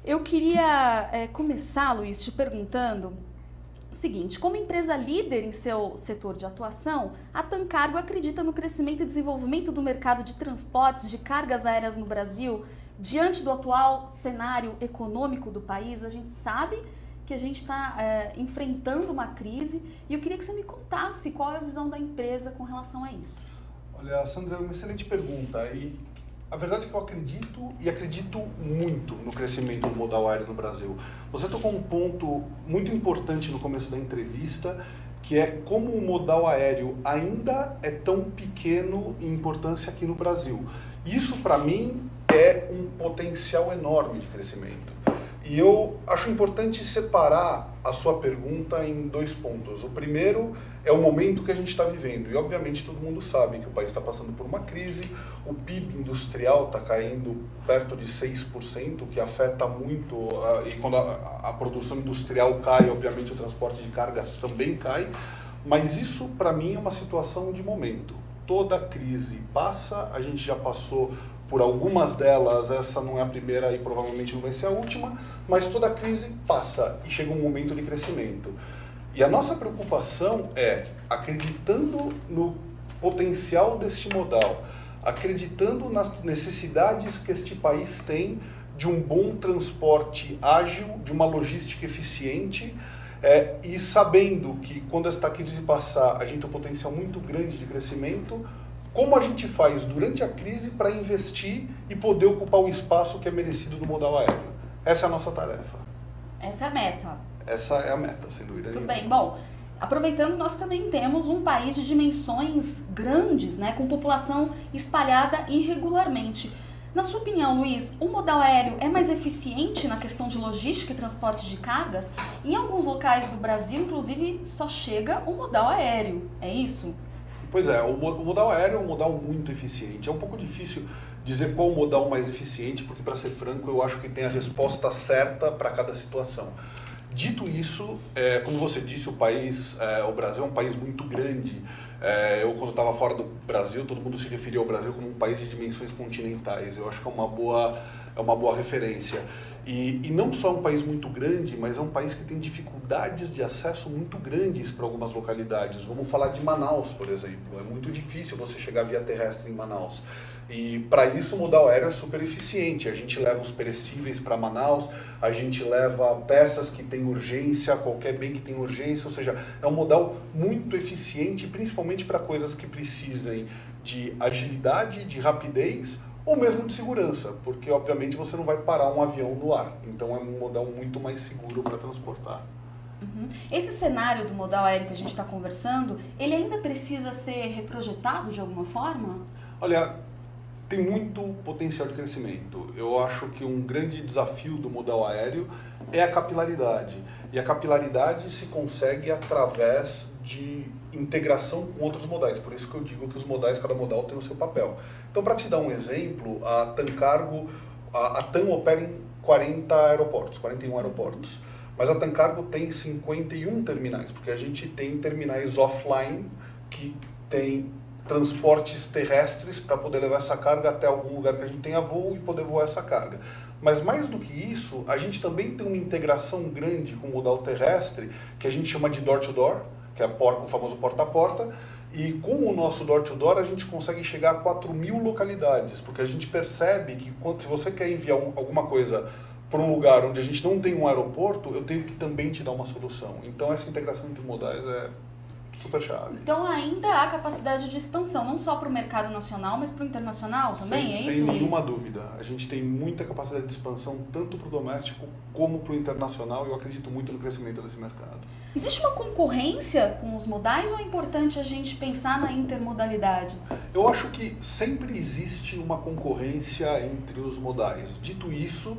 Eu queria começar, Luiz, te perguntando o seguinte: como empresa líder em seu setor de atuação, a Tancargo acredita no crescimento e desenvolvimento do mercado de transportes de cargas aéreas no Brasil, diante do atual cenário econômico do país? A gente sabe que a gente está enfrentando uma crise e eu queria que você me contasse qual é a visão da empresa com relação a isso. Olha, Sandra, é uma excelente pergunta. E a verdade é que eu acredito muito no crescimento do modal aéreo no Brasil. Você tocou um ponto muito importante no começo da entrevista, que é como o modal aéreo ainda é tão pequeno em importância aqui no Brasil. Isso, para mim, é um potencial enorme de crescimento. E eu acho importante separar a sua pergunta em dois pontos. O primeiro é o momento que a gente está vivendo. E, obviamente, todo mundo sabe que o país está passando por uma crise, o PIB industrial está caindo perto de 6%, que afeta muito, e quando a produção industrial cai, obviamente, o transporte de cargas também cai. Mas isso, para mim, é uma situação de momento. Toda crise passa, a gente já passou por algumas delas, essa não é a primeira e provavelmente não vai ser a última, mas toda crise passa e chega um momento de crescimento. E a nossa preocupação é, acreditando no potencial deste modal, acreditando nas necessidades que este país tem de um bom transporte ágil, de uma logística eficiente, e sabendo que quando esta crise passar, a gente tem um potencial muito grande de crescimento, como a gente faz durante a crise para investir e poder ocupar o espaço que é merecido do modal aéreo. Essa é a nossa tarefa. Essa é a meta. Essa é a meta, sem dúvida nenhuma. Tudo bem. Bom, aproveitando, nós também temos um país de dimensões grandes, né, com população espalhada irregularmente. Na sua opinião, Luiz, o modal aéreo é mais eficiente na questão de logística e transporte de cargas? Em alguns locais do Brasil, inclusive, só chega o modal aéreo. É isso? Pois é, o modal aéreo é um modal muito eficiente. É um pouco difícil dizer qual o modal mais eficiente, porque, para ser franco, eu acho que tem a resposta certa para cada situação. Dito isso, como você disse, o Brasil é um país muito grande. Eu, quando estava fora do Brasil, todo mundo se referia ao Brasil como um país de dimensões continentais. Eu acho que é uma boa referência. E não só é um país muito grande, mas é um país que tem dificuldades de acesso muito grandes para algumas localidades. Vamos falar de Manaus, por exemplo. É muito difícil você chegar via terrestre em Manaus. E para isso o modal aéreo é super eficiente. A gente leva os perecíveis para Manaus, a gente leva peças que têm urgência, qualquer bem que tem urgência, ou seja, é um modal muito eficiente, principalmente para coisas que precisem de agilidade, de rapidez, ou mesmo de segurança, porque obviamente você não vai parar um avião no ar, então é um modal muito mais seguro para transportar. Uhum. Esse cenário do modal aéreo que a gente está conversando, ele ainda precisa ser reprojetado de alguma forma? Olha, tem muito potencial de crescimento. Eu acho que um grande desafio do modal aéreo é a capilaridade, e a capilaridade se consegue através de integração com outros modais, por isso que eu digo que os modais, cada modal tem o seu papel. Então, para te dar um exemplo, a Tancargo, a TAM opera em 41 aeroportos, mas a Tancargo tem 51 terminais, porque a gente tem terminais offline que tem transportes terrestres para poder levar essa carga até algum lugar que a gente tenha voo e poder voar essa carga. Mas mais do que isso, a gente também tem uma integração grande com o modal terrestre, que a gente chama de door-to-door, que é o famoso porta-a-porta, e com o nosso door-to-door a gente consegue chegar a 4.000 localidades, porque a gente percebe que se você quer enviar alguma coisa para um lugar onde a gente não tem um aeroporto, eu tenho que também te dar uma solução. Então essa integração entre modais é super chave. Então ainda há capacidade de expansão, não só para o mercado nacional, mas para o internacional também, é isso? Sem nenhuma dúvida. A gente tem muita capacidade de expansão, tanto para o doméstico como para o internacional, e eu acredito muito no crescimento desse mercado. Existe uma concorrência com os modais ou é importante a gente pensar na intermodalidade? Eu acho que sempre existe uma concorrência entre os modais. Dito isso,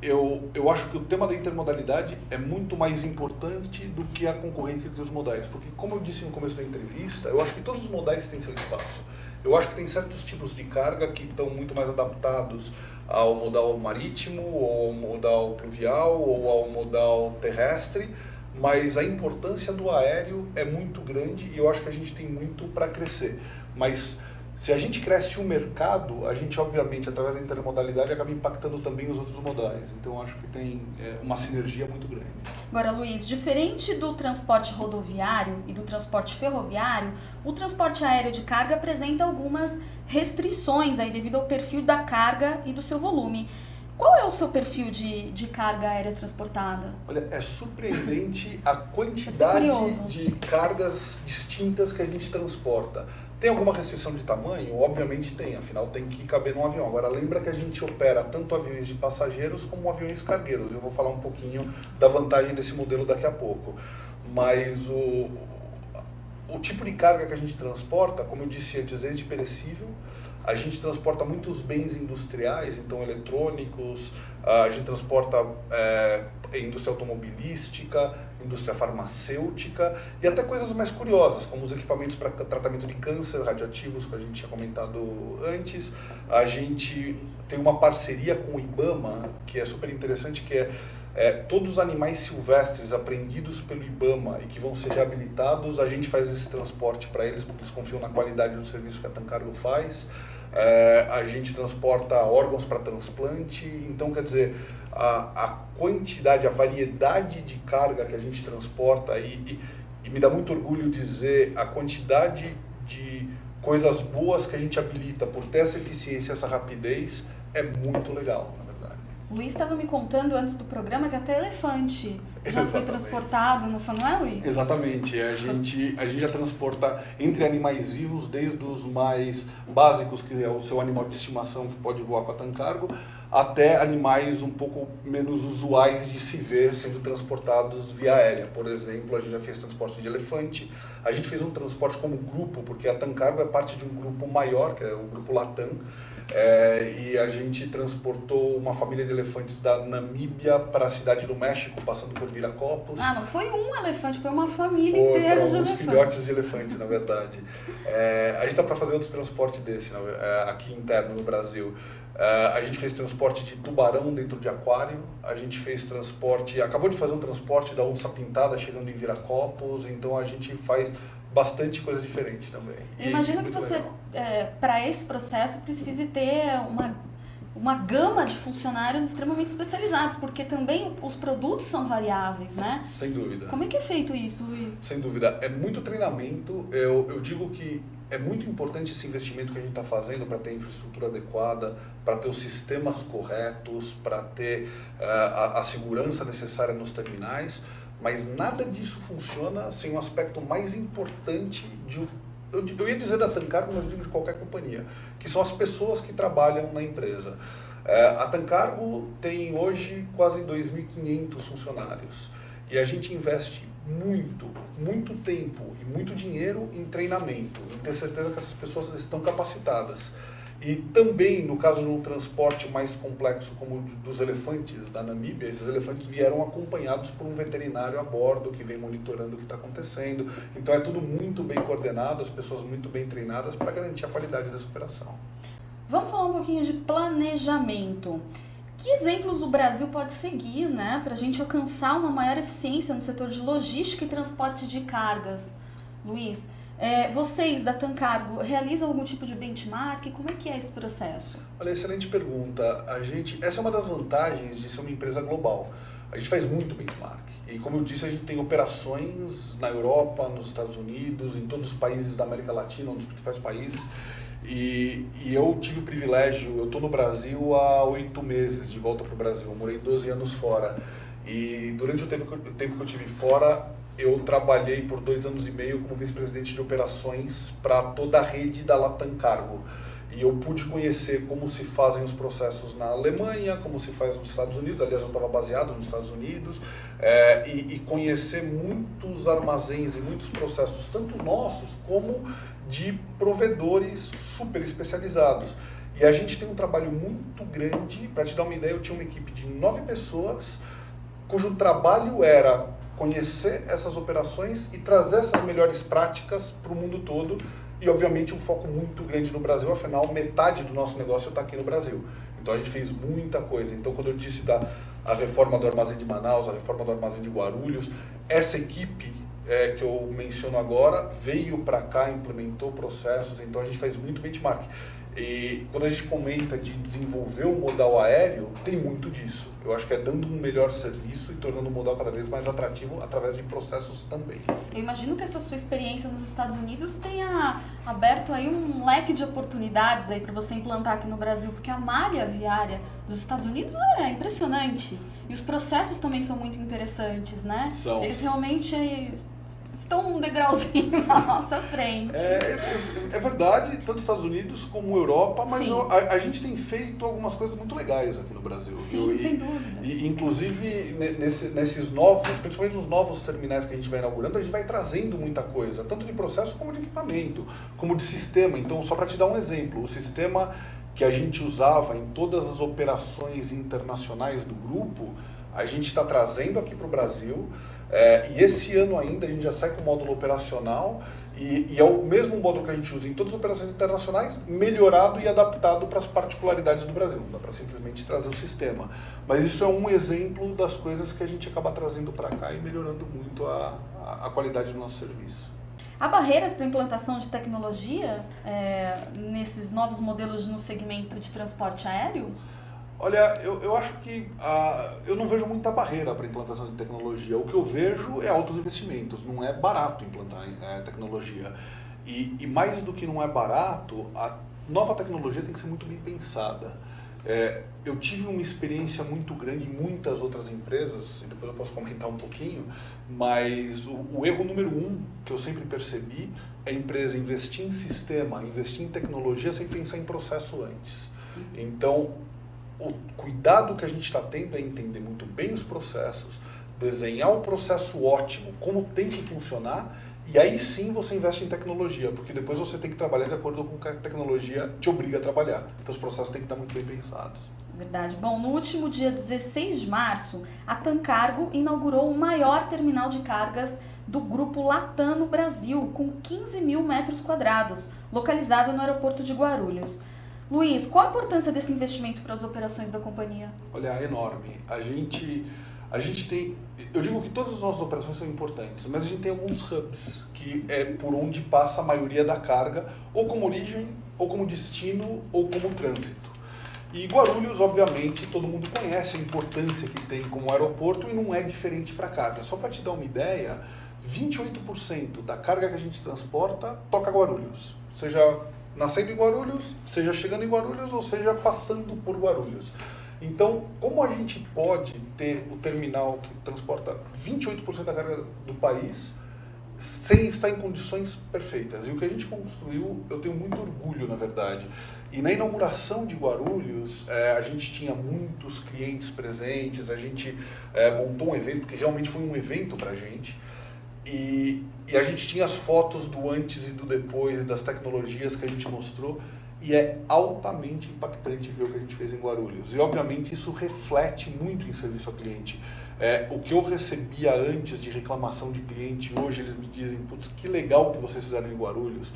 eu acho que o tema da intermodalidade é muito mais importante do que a concorrência entre os modais, porque, como eu disse no começo da entrevista, eu acho que todos os modais têm seu espaço. Eu acho que tem certos tipos de carga que estão muito mais adaptados ao modal marítimo, ou ao modal pluvial, ou ao modal terrestre, mas a importância do aéreo é muito grande e eu acho que a gente tem muito para crescer. Mas Se a gente cresce o mercado, a gente, obviamente, através da intermodalidade, acaba impactando também os outros modais. Então, acho que tem uma sinergia muito grande. Agora, Luiz, diferente do transporte rodoviário e do transporte ferroviário, o transporte aéreo de carga apresenta algumas restrições aí devido ao perfil da carga e do seu volume. Qual é o seu perfil de carga aérea transportada? Olha, é surpreendente a quantidade de cargas distintas que a gente transporta. Tem alguma restrição de tamanho? Obviamente tem, afinal tem que caber num avião. Agora lembra que a gente opera tanto aviões de passageiros como aviões cargueiros. Eu vou falar um pouquinho da vantagem desse modelo daqui a pouco. Mas o tipo de carga que a gente transporta, como eu disse antes, é perecível. A gente transporta muitos bens industriais, então eletrônicos, a gente transporta indústria automobilística, indústria farmacêutica e até coisas mais curiosas, como os equipamentos para tratamento de câncer radioativos que a gente tinha comentado antes. A gente tem uma parceria com o IBAMA, que é super interessante, que todos os animais silvestres apreendidos pelo IBAMA e que vão ser reabilitados, a gente faz esse transporte para eles, porque eles confiam na qualidade do serviço que a Tancargo faz. A gente transporta órgãos para transplante, então quer dizer, a quantidade, a variedade de carga que a gente transporta e me dá muito orgulho dizer a quantidade de coisas boas que a gente habilita por ter essa eficiência, essa rapidez, é muito legal, na verdade. O Luiz estava me contando antes do programa que até elefante já foi transportado, não é, Luiz? Exatamente, a gente já transporta entre animais vivos, desde os mais básicos, que é o seu animal de estimação que pode voar com a Tancargo, até animais um pouco menos usuais de se ver sendo transportados via aérea. Por exemplo, a gente já fez transporte de elefante, a gente fez um transporte como grupo, porque a Tancargo é parte de um grupo maior, que é o grupo Latam, e a gente transportou uma família de elefantes da Namíbia para a cidade do México, passando por Viracopos. Ah, não foi um elefante, foi uma família inteira de elefantes. Filhotes de elefante, na verdade. A gente está para fazer outro transporte desse aqui interno no Brasil. A gente fez transporte de tubarão dentro de aquário, a gente fez transporte, acabou de fazer um transporte da onça pintada chegando em Viracopos, então a gente faz bastante coisa diferente também. Eu imagino que você, para esse processo, precise ter uma gama de funcionários extremamente especializados, porque também os produtos são variáveis, né? Sem dúvida. Como é que é feito isso, Luiz? Sem dúvida. É muito treinamento. Eu digo que é muito importante esse investimento que a gente está fazendo para ter infraestrutura adequada, para ter os sistemas corretos, para ter a segurança necessária nos terminais, mas nada disso funciona sem um aspecto mais importante eu ia dizer da Tancargo, mas eu digo de qualquer companhia, que são as pessoas que trabalham na empresa. A Tancargo tem hoje quase 2.500 funcionários e a gente investe muito tempo e muito dinheiro em treinamento, em ter certeza que essas pessoas estão capacitadas. E também, no caso de um transporte mais complexo como o dos elefantes da Namíbia, esses elefantes vieram acompanhados por um veterinário a bordo que vem monitorando o que está acontecendo. Então é tudo muito bem coordenado, as pessoas muito bem treinadas para garantir a qualidade dessa operação. Vamos falar um pouquinho de planejamento. Que exemplos o Brasil pode seguir, né, para a gente alcançar uma maior eficiência no setor de logística e transporte de cargas? Luiz, vocês da Tancargo realizam algum tipo de benchmark? Como é que é esse processo? Olha, excelente pergunta. Essa é uma das vantagens de ser uma empresa global. A gente faz muito benchmark. E como eu disse, a gente tem operações na Europa, nos Estados Unidos, em todos os países da América Latina, um dos principais países. E eu tive o privilégio, eu estou no Brasil há 8 meses, de volta para o Brasil. Eu morei 12 anos fora. E durante o tempo que eu tive fora, eu trabalhei por 2 anos e meio como vice-presidente de operações para toda a rede da Latam Cargo. E eu pude conhecer como se fazem os processos na Alemanha, como se faz nos Estados Unidos, aliás eu estava baseado nos Estados Unidos, e conhecer muitos armazéns e muitos processos, tanto nossos como de provedores super especializados. E a gente tem um trabalho muito grande, para te dar uma ideia, eu tinha uma equipe de 9 pessoas, cujo trabalho era conhecer essas operações e trazer essas melhores práticas para o mundo todo e, obviamente, um foco muito grande no Brasil, afinal, metade do nosso negócio está aqui no Brasil. Então, a gente fez muita coisa. Então, quando eu disse a reforma do armazém de Manaus, a reforma do armazém de Guarulhos, essa equipe que eu menciono agora veio para cá, implementou processos, então a gente faz muito benchmark. E quando a gente comenta de desenvolver o modal aéreo, tem muito disso. Eu acho que é dando um melhor serviço e tornando o modal cada vez mais atrativo através de processos também. Eu imagino que essa sua experiência nos Estados Unidos tenha aberto aí um leque de oportunidades aí para você implantar aqui no Brasil, porque a malha viária dos Estados Unidos é impressionante. E os processos também são muito interessantes, né? São. Eles realmente estão um degrauzinho na nossa frente. É verdade, tanto Estados Unidos como Europa, mas a gente tem feito algumas coisas muito legais aqui no Brasil. Sim, sem dúvida. E inclusive nesses novos, principalmente nos novos terminais que a gente vai inaugurando, a gente vai trazendo muita coisa, tanto de processo como de equipamento, como de sistema. Então, só para te dar um exemplo, o sistema que a gente usava em todas as operações internacionais do grupo, a gente está trazendo aqui para o Brasil. E esse ano ainda a gente já sai com o módulo operacional e é o mesmo módulo que a gente usa em todas as operações internacionais, melhorado e adaptado para as particularidades do Brasil. Não dá para simplesmente trazer o sistema. Mas isso é um exemplo das coisas que a gente acaba trazendo para cá e melhorando muito a qualidade do nosso serviço. Há barreiras para a implantação de tecnologia nesses novos modelos no segmento de transporte aéreo? Olha, eu acho que eu não vejo muita barreira para a implantação de tecnologia. O que eu vejo é altos investimentos. Não é barato implantar tecnologia. E mais do que não é barato, a nova tecnologia tem que ser muito bem pensada. Eu tive uma experiência muito grande em muitas outras empresas, e depois eu posso comentar um pouquinho, mas o erro número 1 que eu sempre percebi é a empresa investir em sistema, investir em tecnologia sem pensar em processo antes. Então, o cuidado que a gente está tendo é entender muito bem os processos, desenhar o processo ótimo, como tem que funcionar, e aí sim você investe em tecnologia, porque depois você tem que trabalhar de acordo com o que a tecnologia te obriga a trabalhar. Então os processos têm que estar muito bem pensados. Verdade. Bom, no último dia 16 de março, a Tancargo inaugurou o maior terminal de cargas do grupo Latam no Brasil, com 15 mil metros quadrados, localizado no aeroporto de Guarulhos. Luiz, qual a importância desse investimento para as operações da companhia? Olha, é enorme. A gente tem, eu digo que todas as nossas operações são importantes, mas a gente tem alguns hubs, que é por onde passa a maioria da carga, ou como origem, ou como destino, ou como trânsito. E Guarulhos, obviamente, todo mundo conhece a importância que tem como aeroporto e não é diferente para a carga. Só para te dar uma ideia, 28% da carga que a gente transporta toca Guarulhos. Seja nascendo em Guarulhos, seja chegando em Guarulhos ou seja passando por Guarulhos. Então, como a gente pode ter o terminal que transporta 28% da carga do país sem estar em condições perfeitas? E o que a gente construiu, eu tenho muito orgulho, na verdade. E na inauguração de Guarulhos, a gente tinha muitos clientes presentes, a gente montou um evento, que realmente foi um evento para a gente. E a gente tinha as fotos do antes e do depois, das tecnologias que a gente mostrou, e é altamente impactante ver o que a gente fez em Guarulhos. E, obviamente, isso reflete muito em serviço ao cliente. O que eu recebia antes de reclamação de cliente, hoje eles me dizem, putz, que legal que vocês fizeram em Guarulhos.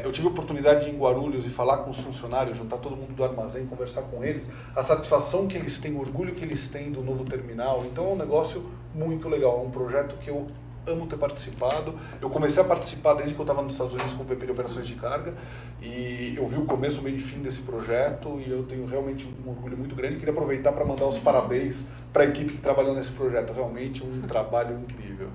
Eu tive a oportunidade de ir em Guarulhos e falar com os funcionários, juntar todo mundo do armazém, conversar com eles, a satisfação que eles têm, o orgulho que eles têm do novo terminal. Então é um negócio muito legal, é um projeto que eu amo ter participado. Eu comecei a participar desde que eu estava nos Estados Unidos com o VP de Operações de Carga e eu vi o começo, o meio e fim desse projeto e eu tenho realmente um orgulho muito grande. Queria aproveitar para mandar os parabéns para a equipe que trabalhou nesse projeto. Realmente um trabalho incrível.